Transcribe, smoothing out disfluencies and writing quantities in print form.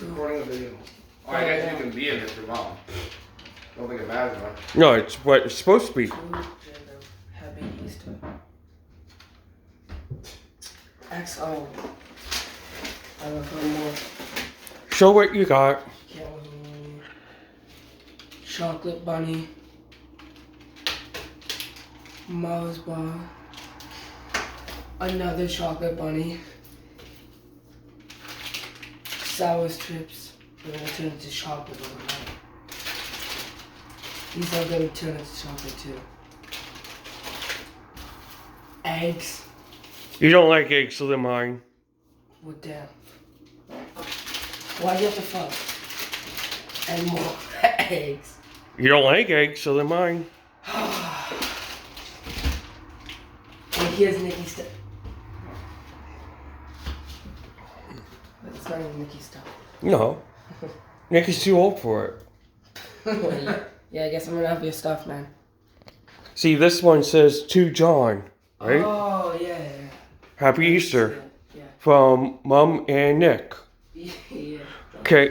Recording a video. Oh, I guess you can be in it for mom. Don't think it matters much. No, it's what it's supposed to be. Happy Easter. XO. I look for more. Show what you got. Chocolate bunny. Mars bar. Another chocolate bunny. Sour strips. They're gonna turn into chocolate overnight. These are gonna turn into chocolate too. Eggs. You don't like eggs, so they're mine. What damn? Why do you have to fuck? And more eggs. You don't like eggs, so they're mine. And here's Nikki's stuff. It's not even Nikki's stuff. No. Nick is too old for it. Yeah, I guess I'm gonna have your stuff, man. See, this one says to John, right? Oh, yeah. Happy Easter Yeah. from Mom and Nick. Yeah. Okay.